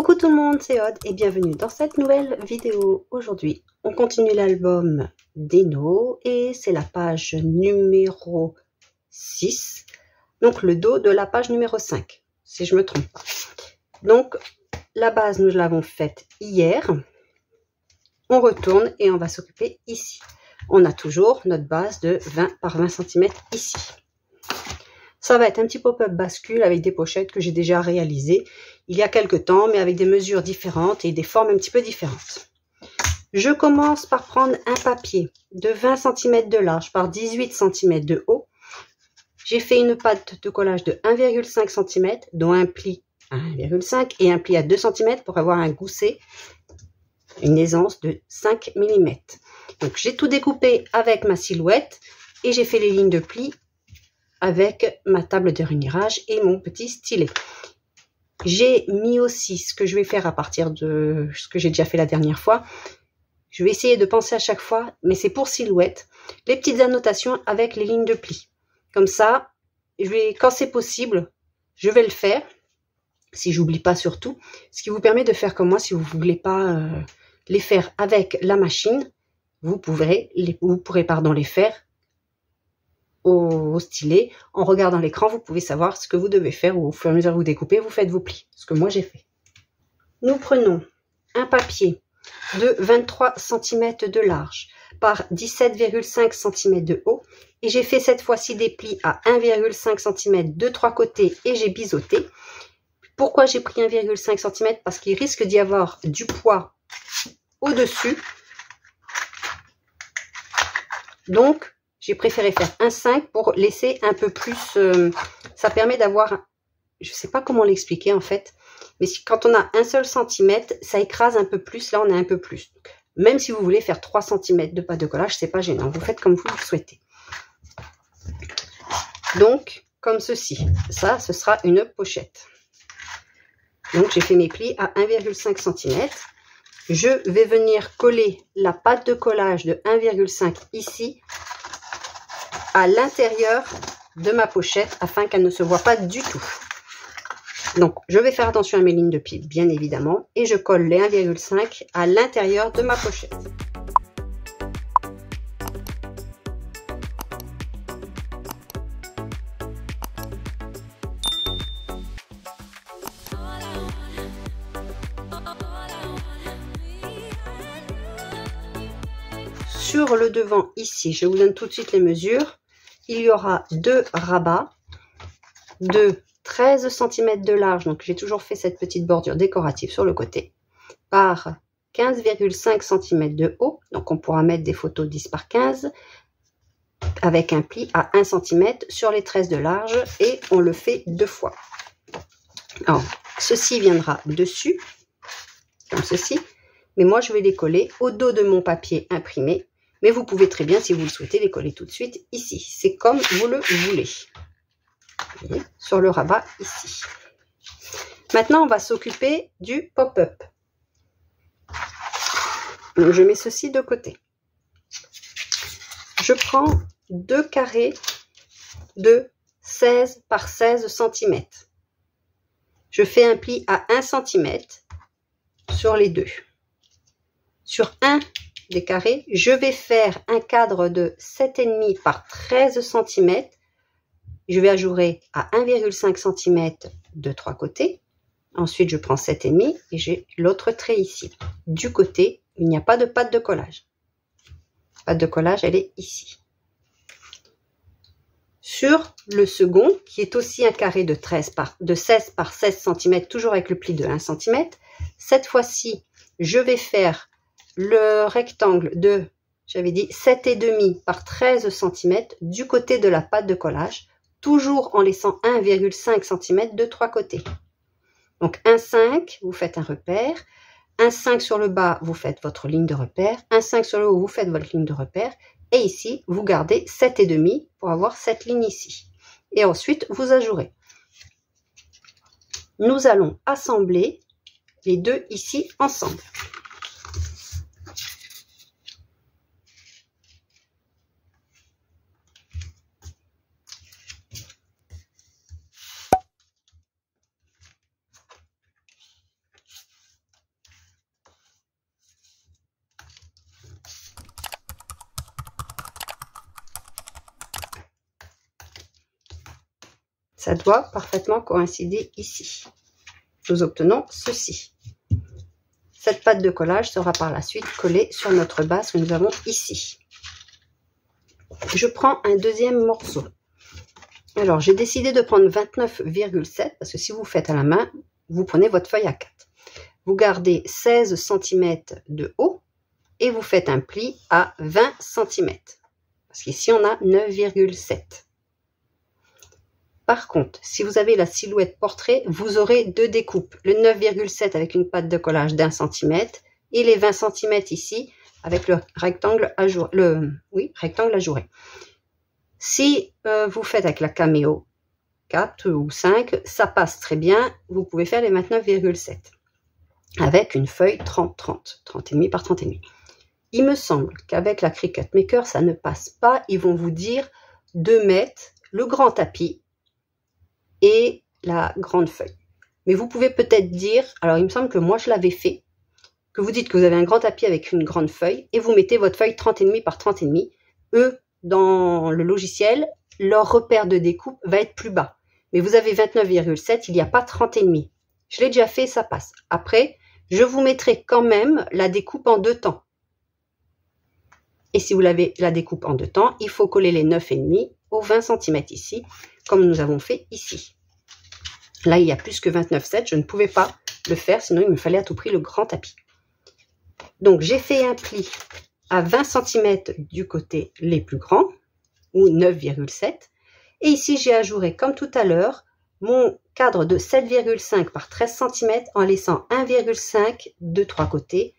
Coucou tout le monde, c'est Aude et bienvenue dans cette nouvelle vidéo. Aujourd'hui, on continue l'album d'Eno et c'est la page numéro 6, donc le dos de la page numéro 5, si je me trompe pas. Donc, la base, nous l'avons faite hier. On retourne et on va s'occuper ici. On a toujours notre base de 20 par 20 cm ici. Ça va être un petit pop-up bascule avec des pochettes que j'ai déjà réalisées il y a quelques temps, mais avec des mesures différentes et des formes un petit peu différentes. Je commence par prendre un papier de 20 cm de large par 18 cm de haut. J'ai fait une pâte de collage de 1,5 cm, dont un pli à 1,5 et un pli à 2 cm pour avoir un gousset, une aisance de 5 mm. Donc j'ai tout découpé avec ma silhouette et j'ai fait les lignes de pli avec ma table de renirage et mon petit stylet. J'ai mis aussi ce que je vais faire à partir de ce que j'ai déjà fait la dernière fois. Je vais essayer de penser à chaque fois, mais c'est pour silhouette, les petites annotations avec les lignes de pli. Comme ça, quand c'est possible, je vais le faire, si j'oublie pas surtout, ce qui vous permet de faire comme moi. Si vous voulez pas les faire avec la machine, vous pourrez les faire au stylet. En regardant l'écran, vous pouvez savoir ce que vous devez faire, ou au fur et à mesure que vous découpez, vous faites vos plis, ce que moi j'ai fait. Nous prenons un papier de 23 cm de large par 17,5 cm de haut et j'ai fait cette fois-ci des plis à 1,5 cm de trois côtés et j'ai biseauté. Pourquoi j'ai pris 1,5 cm? Parce qu'il risque d'y avoir du poids au-dessus, donc j'ai préféré faire un 5 pour laisser un peu plus, ça permet d'avoir, je sais pas comment l'expliquer en fait, mais quand on a un seul centimètre, ça écrase un peu plus, là on a un peu plus. Même si vous voulez faire 3 cm de pâte de collage, c'est pas gênant, vous faites comme vous le souhaitez. Donc, comme ceci, ça, ce sera une pochette. Donc j'ai fait mes plis à 1,5 cm. Je vais venir coller la pâte de collage de 1,5 ici, à l'intérieur de ma pochette afin qu'elle ne se voit pas du tout. Donc je vais faire attention à mes lignes de pli bien évidemment et je colle les 1,5 à l'intérieur de ma pochette. Sur le devant ici, je vous donne tout de suite les mesures. Il y aura deux rabats de 13 cm de large, donc j'ai toujours fait cette petite bordure décorative sur le côté, par 15,5 cm de haut, donc on pourra mettre des photos 10 par 15, avec un pli à 1 cm sur les 13 de large, et on le fait deux fois. Alors, ceci viendra dessus, comme ceci, mais moi je vais les coller au dos de mon papier imprimé. Mais vous pouvez très bien, si vous le souhaitez, les coller tout de suite ici. C'est comme vous le voulez. Vous voyez, sur le rabat ici. Maintenant, on va s'occuper du pop-up. Je mets ceci de côté. Je prends deux carrés de 16 par 16 cm. Je fais un pli à 1 cm sur les deux. Sur un des carrés, je vais faire un cadre de 7,5 par 13 cm. Je vais ajourer à 1,5 cm de trois côtés. Ensuite, je prends 7,5 et j'ai l'autre trait ici. Du côté, il n'y a pas de pâte de collage. La pâte de collage, elle est ici. Sur le second, qui est aussi un carré de 16 par 16 cm, toujours avec le pli de 1 cm, cette fois-ci, je vais faire le rectangle de, j'avais dit 7,5 par 13 cm du côté de la pâte de collage, toujours en laissant 1,5 cm de trois côtés. Donc 1,5, vous faites un repère, 1,5 sur le bas, vous faites votre ligne de repère, 1,5 sur le haut, vous faites votre ligne de repère, et ici, vous gardez 7,5 pour avoir cette ligne ici. Et ensuite, vous ajourez. Nous allons assembler les deux ici ensemble. Ça doit parfaitement coïncider ici. Nous obtenons ceci. Cette pâte de collage sera par la suite collée sur notre base que nous avons ici. Je prends un deuxième morceau. Alors, j'ai décidé de prendre 29,7 parce que si vous faites à la main, vous prenez votre feuille A4. Vous gardez 16 cm de haut et vous faites un pli à 20 cm. Parce qu'ici, on a 9,7. Par contre, si vous avez la silhouette portrait, vous aurez deux découpes. Le 9,7 avec une pâte de collage d'1 cm et les 20 cm ici avec le rectangle ajouré. Si vous faites avec la Cameo 4 ou 5, ça passe très bien. Vous pouvez faire les 29,7 avec une feuille 30-30, 30,5 par 30,5. Il me semble qu'avec la Cricut Maker, ça ne passe pas. Ils vont vous dire de mettre le grand tapis et la grande feuille. Mais vous pouvez peut-être dire, alors il me semble que moi je l'avais fait, que vous dites que vous avez un grand tapis avec une grande feuille et vous mettez votre feuille 30,5 par 30,5. Eux, dans le logiciel, leur repère de découpe va être plus bas. Mais vous avez 29,7, il n'y a pas 30,5. Je l'ai déjà fait, ça passe. Après, je vous mettrai quand même la découpe en deux temps. Et si vous l'avez la découpe en deux temps, il faut coller les 9,5 aux 20 cm ici, comme nous avons fait ici. Là, il y a plus que 29,7, je ne pouvais pas le faire, sinon il me fallait à tout prix le grand tapis. Donc, j'ai fait un pli à 20 cm du côté les plus grands, ou 9,7. Et ici, j'ai ajouré, comme tout à l'heure, mon cadre de 7,5 par 13 cm en laissant 1,5 de trois côtés.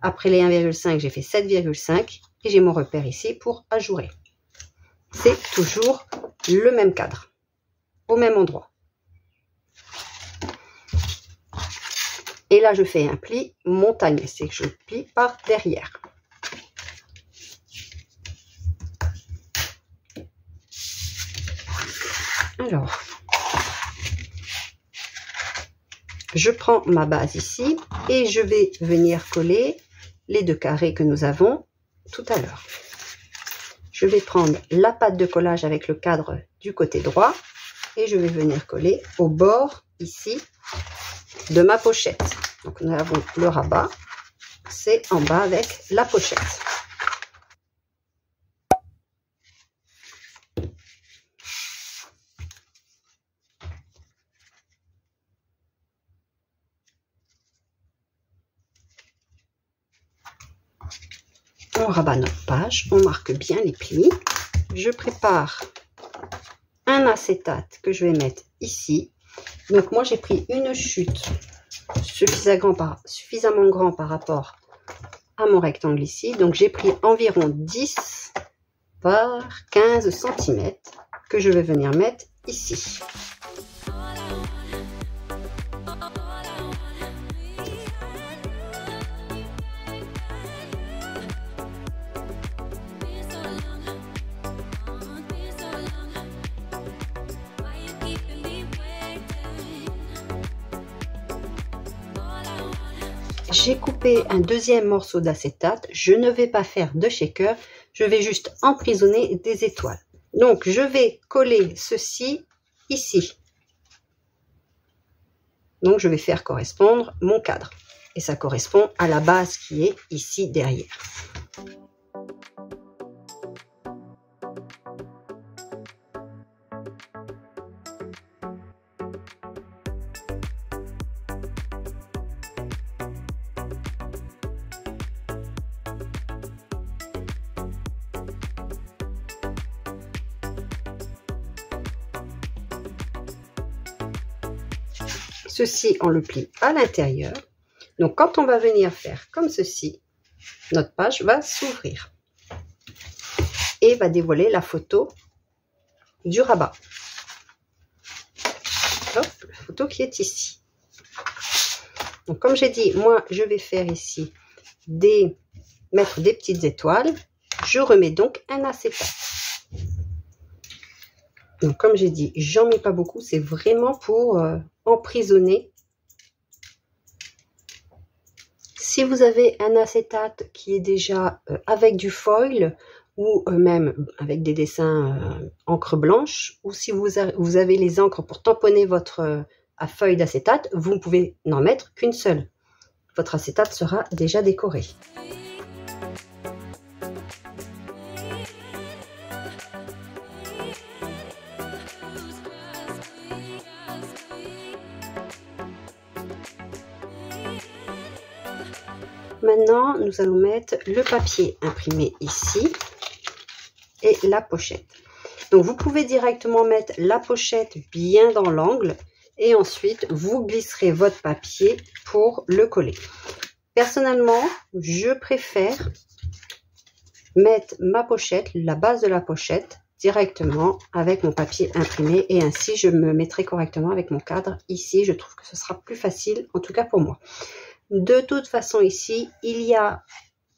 Après les 1,5, j'ai fait 7,5 et j'ai mon repère ici pour ajourer. C'est toujours le même cadre, au même endroit. Et là, je fais un pli montagne, c'est que je plie par derrière. Alors, je prends ma base ici et je vais venir coller les deux carrés que nous avons tout à l'heure. Je vais prendre la pâte de collage avec le cadre du côté droit et je vais venir coller au bord ici de ma pochette. Donc nous avons le rabat, c'est en bas avec la pochette. On rabat notre page, on marque bien les plis. Je prépare un acétate que je vais mettre ici. Donc moi j'ai pris une chute suffisamment grand par rapport à mon rectangle ici. Donc j'ai pris environ 10 par 15 cm que je vais venir mettre ici. J'ai coupé un deuxième morceau d'acétate. Je ne vais pas faire de shaker, je vais juste emprisonner des étoiles. Donc je vais coller ceci ici. Donc je vais faire correspondre mon cadre. Et ça correspond à la base qui est ici derrière. Ceci, on le plie à l'intérieur. Donc, quand on va venir faire comme ceci, notre page va s'ouvrir et va dévoiler la photo du rabat. Hop, la photo qui est ici. Donc, comme j'ai dit, moi, je vais faire ici mettre des petites étoiles. Je remets donc un acétate. Donc, comme j'ai dit, j'en mets pas beaucoup. C'est vraiment pour emprisonner. Si vous avez un acétate qui est déjà avec du foil, ou même avec des dessins encre blanche, ou si vous avez les encres pour tamponner votre feuille d'acétate, vous ne pouvez n'en mettre qu'une seule. Votre acétate sera déjà décoré. Maintenant, nous allons mettre le papier imprimé ici et la pochette. Donc, vous pouvez directement mettre la pochette bien dans l'angle et ensuite, vous glisserez votre papier pour le coller. Personnellement, je préfère mettre ma pochette, la base de la pochette, directement avec mon papier imprimé et ainsi, je me mettrai correctement avec mon cadre ici. Je trouve que ce sera plus facile, en tout cas pour moi. De toute façon, ici, il y a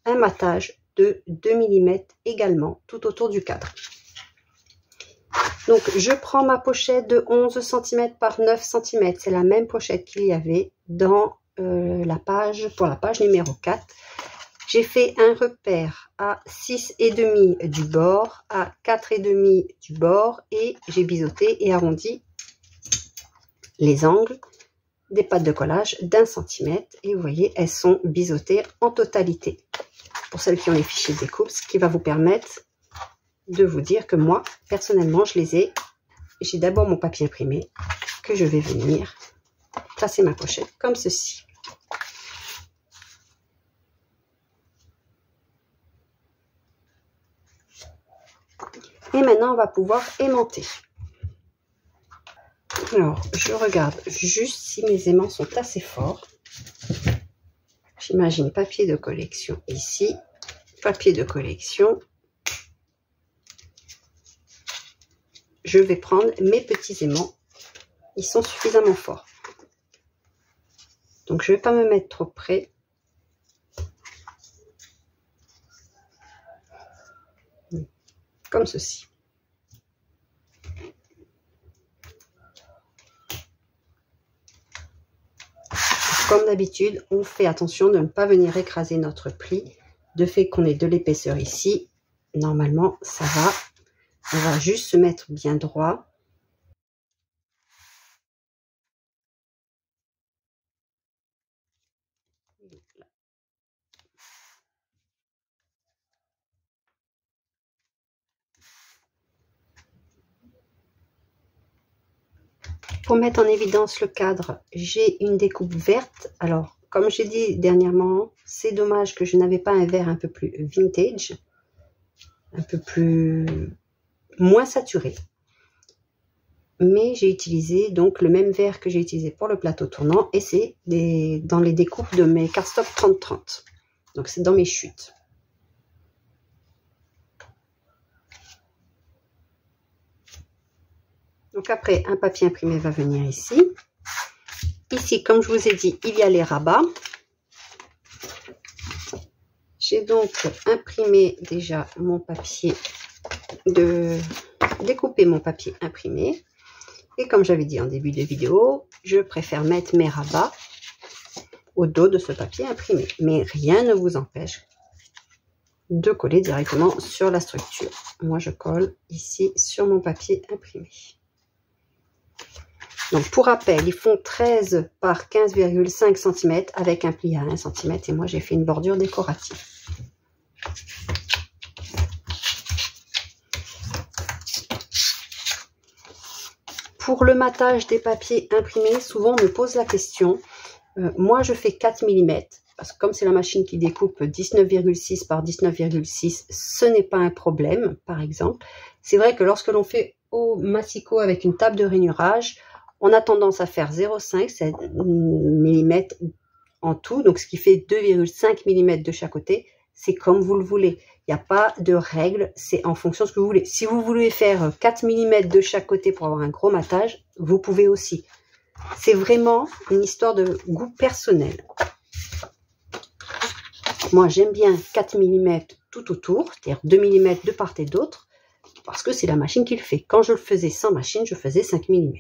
un matage de 2 mm également tout autour du cadre. Donc, je prends ma pochette de 11 cm par 9 cm. C'est la même pochette qu'il y avait dans pour la page numéro 4. J'ai fait un repère à 6,5 du bord, à 4,5 du bord et j'ai biseauté et arrondi les angles des pattes de collage d'1 cm et vous voyez, elles sont biseautées en totalité. Pour celles qui ont les fichiers de découpe, ce qui va vous permettre de vous dire que moi, personnellement, je les ai. J'ai d'abord mon papier imprimé que je vais venir placer ma pochette comme ceci. Et maintenant, on va pouvoir aimanter. Alors, je regarde juste si mes aimants sont assez forts. J'imagine papier de collection ici, papier de collection. Je vais prendre mes petits aimants. Ils sont suffisamment forts. Donc, je ne vais pas me mettre trop près. Comme ceci. Comme d'habitude, on fait attention de ne pas venir écraser notre pli. De fait qu'on ait de l'épaisseur ici, normalement, ça va. On va juste se mettre bien droit. Pour mettre en évidence le cadre, j'ai une découpe verte. Alors, comme j'ai dit dernièrement, c'est dommage que je n'avais pas un vert un peu plus vintage, un peu moins saturé. Mais j'ai utilisé donc le même vert que j'ai utilisé pour le plateau tournant et c'est dans les découpes de mes cardstock 30-30. Donc, c'est dans mes chutes. Donc après, un papier imprimé va venir ici. Ici, comme je vous ai dit, il y a les rabats. J'ai donc imprimé déjà mon papier, découper mon papier imprimé. Et comme j'avais dit en début de vidéo, je préfère mettre mes rabats au dos de ce papier imprimé. Mais rien ne vous empêche de coller directement sur la structure. Moi, je colle ici sur mon papier imprimé. Donc, pour rappel, ils font 13 par 15,5 cm avec un pli à 1 cm. Et moi, j'ai fait une bordure décorative. Pour le matage des papiers imprimés, souvent, on me pose la question. Moi, je fais 4 mm. Parce que comme c'est la machine qui découpe 19,6 par 19,6, ce n'est pas un problème, par exemple. C'est vrai que lorsque l'on fait au massicot avec une table de rainurage, on a tendance à faire 0,5 mm en tout, donc ce qui fait 2,5 mm de chaque côté. C'est comme vous le voulez. Il n'y a pas de règle, c'est en fonction de ce que vous voulez. Si vous voulez faire 4 mm de chaque côté pour avoir un gros matage, vous pouvez aussi. C'est vraiment une histoire de goût personnel. Moi, j'aime bien 4 mm tout autour, c'est-à-dire 2 mm de part et d'autre, parce que c'est la machine qui le fait. Quand je le faisais sans machine, je faisais 5 mm.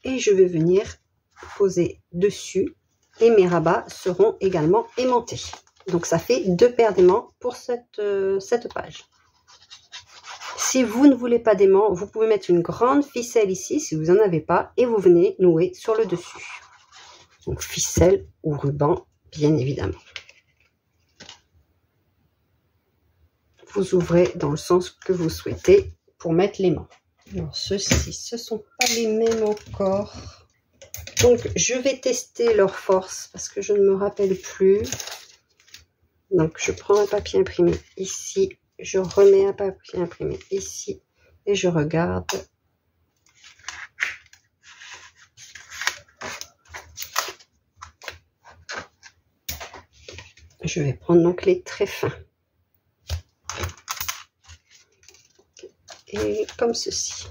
et je vais venir poser dessus et mes rabats seront également aimantés. Donc ça fait 2 paires d'aimants pour cette page. Si vous ne voulez pas d'aimants, vous pouvez mettre une grande ficelle ici si vous n'en avez pas et vous venez nouer sur le dessus. Donc ficelle ou ruban, bien évidemment. Vous ouvrez dans le sens que vous souhaitez pour mettre l'aimant. Alors ceux-ci, ce ne sont pas les mêmes encore. Donc je vais tester leur force parce que je ne me rappelle plus. Donc je prends un papier imprimé ici, je remets un papier imprimé ici et je regarde. Je vais prendre donc les très fins. Et comme ceci.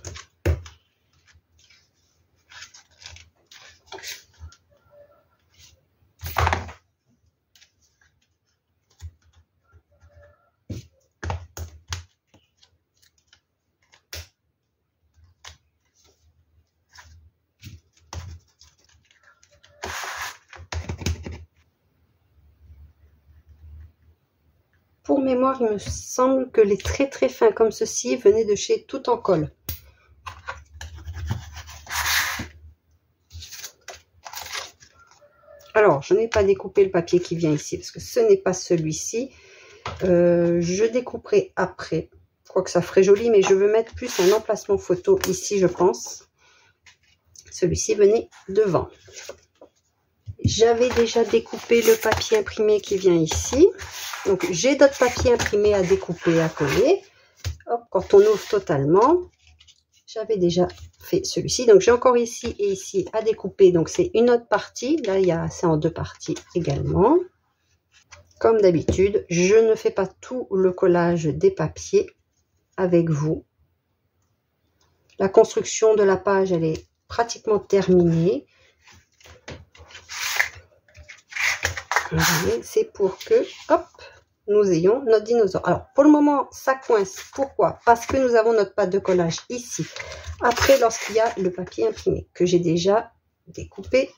Pour mémoire, il me semble que les très très fins comme ceci venaient de chez Tout en Colle. Alors, je n'ai pas découpé le papier qui vient ici parce que ce n'est pas celui-ci. Je découperai après. Quoique ça ferait joli, mais je veux mettre plus un emplacement photo ici, je pense. Celui-ci venait devant. J'avais déjà découpé le papier imprimé qui vient ici. Donc, j'ai d'autres papiers imprimés à découper, à coller. Hop, quand on ouvre totalement, j'avais déjà fait celui-ci. Donc, j'ai encore ici et ici à découper. Donc, c'est une autre partie. Là, c'est en 2 parties également. Comme d'habitude, je ne fais pas tout le collage des papiers avec vous. La construction de la page, elle est pratiquement terminée. C'est pour que, hop, nous ayons notre dinosaure. Alors, pour le moment, ça coince. Pourquoi? Parce que nous avons notre pâte de collage ici. Après, lorsqu'il y a le papier imprimé, que j'ai déjà découpé.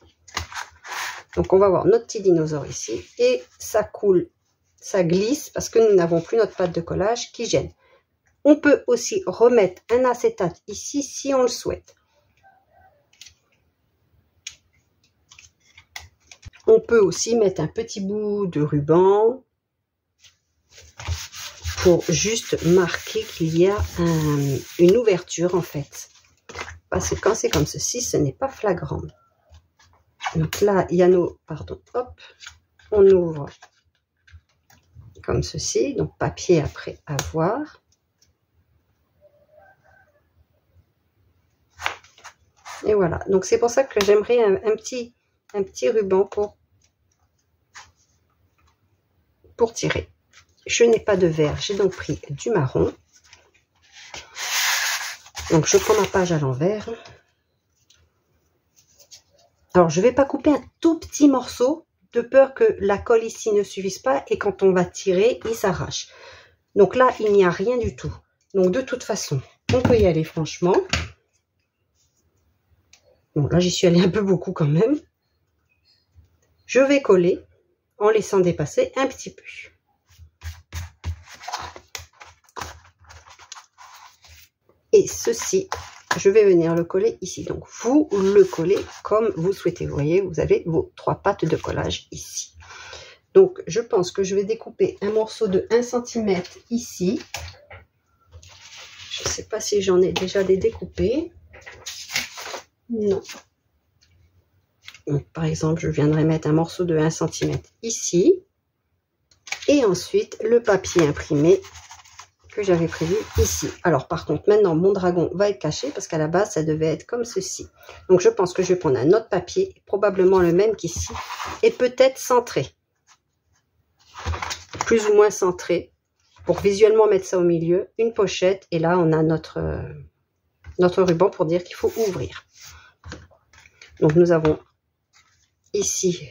Donc, on va voir notre petit dinosaure ici. Et ça coule, ça glisse, parce que nous n'avons plus notre pâte de collage qui gêne. On peut aussi remettre un acétate ici, si on le souhaite. On peut aussi mettre un petit bout de ruban pour juste marquer qu'il y a une ouverture en fait. Parce que quand c'est comme ceci, ce n'est pas flagrant. Donc là, il y a nos... Pardon, hop, on ouvre comme ceci. Donc papier après avoir. Et voilà. Donc c'est pour ça que j'aimerais un petit ruban pour tirer. Je n'ai pas de vert, j'ai donc pris du marron. Donc je prends ma page à l'envers. Alors je ne vais pas couper un tout petit morceau de peur que la colle ici ne suffise pas et quand on va tirer, il s'arrache. Donc là, il n'y a rien du tout. Donc de toute façon, on peut y aller franchement. Bon, là j'y suis allée un peu beaucoup quand même. Je vais coller en laissant dépasser un petit peu. Et ceci, je vais venir le coller ici. Donc, vous le collez comme vous souhaitez. Vous voyez, vous avez vos 3 pattes de collage ici. Donc, je pense que je vais découper un morceau de 1 cm ici. Je ne sais pas si j'en ai déjà des découpés. Non. Donc, par exemple, je viendrai mettre un morceau de 1 cm ici. Et ensuite, le papier imprimé que j'avais prévu ici. Alors par contre maintenant mon dragon va être caché parce qu'à la base ça devait être comme ceci. Donc je pense que je vais prendre un autre papier, probablement le même qu'ici, et peut-être centré. Plus ou moins centré, pour visuellement mettre ça au milieu, une pochette, et là on a notre ruban pour dire qu'il faut ouvrir. Donc nous avons ici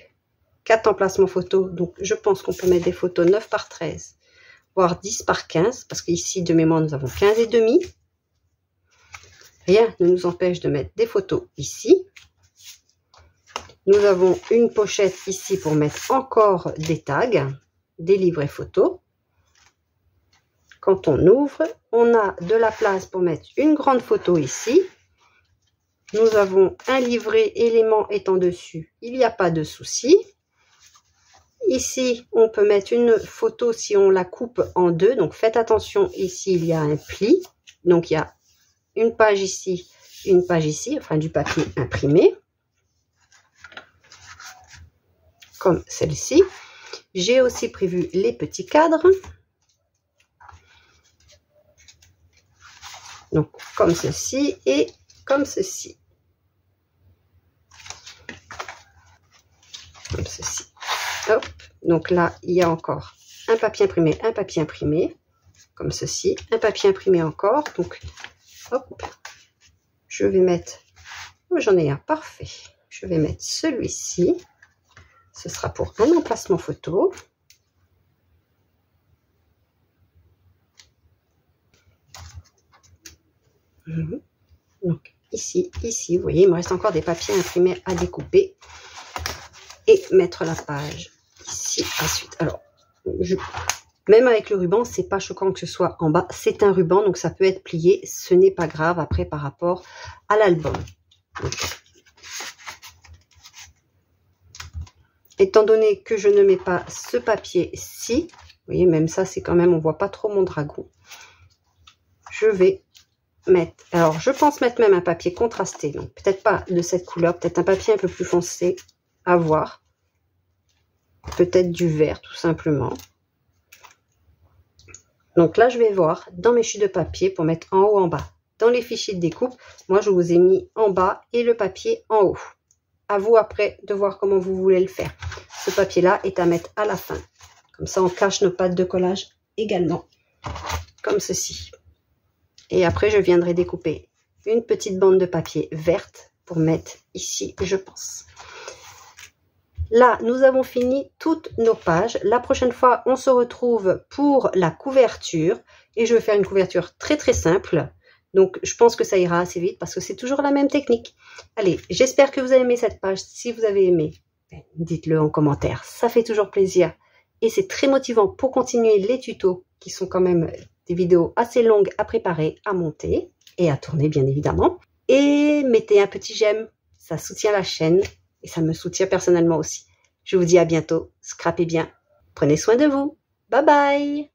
4 emplacements photos, donc je pense qu'on peut mettre des photos 9 par 13. Voire 10 par 15, parce qu'ici de mémoire nous avons 15 et demi. Rien ne nous empêche de mettre des photos ici. Nous avons une pochette ici pour mettre encore des tags, des livrets photos. Quand on ouvre, on a de la place pour mettre une grande photo ici. Nous avons un livret élément étant dessus, il n'y a pas de souci. Ici, on peut mettre une photo si on la coupe en deux. Donc, faites attention, ici, il y a un pli. Donc, il y a une page ici, enfin du papier imprimé. Comme celle-ci. J'ai aussi prévu les petits cadres. Donc, comme ceci et comme ceci. Comme ceci. Hop. Donc là, il y a encore un papier imprimé, comme ceci. Un papier imprimé encore. Donc, hop. Je vais mettre... Oh, j'en ai un, parfait. Je vais mettre celui-ci. Ce sera pour un emplacement photo. Donc ici, vous voyez, il me reste encore des papiers imprimés à découper. Et mettre la page ici ensuite. Alors, même avec le ruban, c'est pas choquant que ce soit en bas. C'est un ruban, donc ça peut être plié. Ce n'est pas grave après par rapport à l'album. Étant donné que je ne mets pas ce papier-ci, vous voyez, même ça, c'est quand même, on voit pas trop mon dragon. Je vais mettre, alors je pense mettre même un papier contrasté, donc peut-être pas de cette couleur, peut-être un papier un peu plus foncé, à voir. Peut-être du vert, tout simplement. Donc là, je vais voir dans mes fiches de papier pour mettre en haut, en bas. Dans les fichiers de découpe, moi, je vous ai mis en bas et le papier en haut. À vous après de voir comment vous voulez le faire. Ce papier-là est à mettre à la fin. Comme ça, on cache nos pattes de collage également. Comme ceci. Et après, je viendrai découper une petite bande de papier verte pour mettre ici, je pense. Là, nous avons fini toutes nos pages. La prochaine fois, on se retrouve pour la couverture. Et je vais faire une couverture très très simple. Donc, je pense que ça ira assez vite parce que c'est toujours la même technique. Allez, j'espère que vous avez aimé cette page. Si vous avez aimé, dites-le en commentaire. Ça fait toujours plaisir. Et c'est très motivant pour continuer les tutos qui sont quand même des vidéos assez longues à préparer, à monter et à tourner bien évidemment. Et mettez un petit j'aime. Ça soutient la chaîne et ça me soutient personnellement aussi. Je vous dis à bientôt. Scrapez bien. Prenez soin de vous. Bye bye.